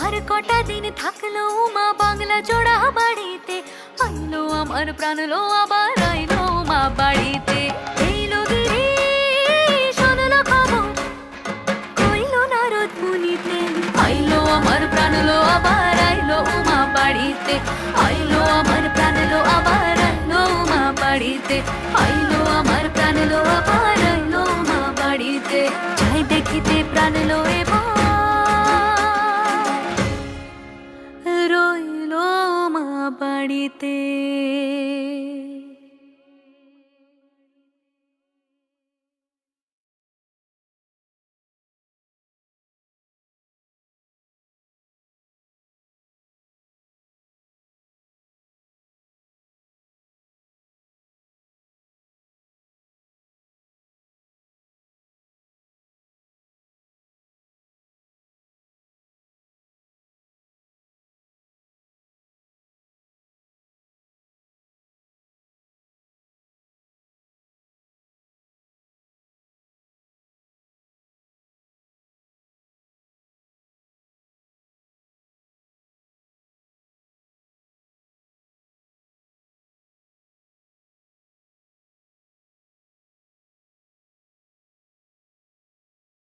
আর কটা দিন থাকলো মা বাংলা জোড়া বাড়িতে, আইলো আমার প্রাণ লো আবার আইলো মা বাড়িতে। এইলো গিরি শোনলো খবর, কইলো নারদ মুনিতে, আইলো আমার প্রাণ লো আবার আইলো মা বাড়িতে, আইলো আমার প্রাণ লো আবার আইলো মা বাড়িতে, আইলো আমার প্রাণ লো আবার আইলো মা বাড়িতে। যাই দেখিতে প্রাণ লো এবার রইলো মা বাড়িতে।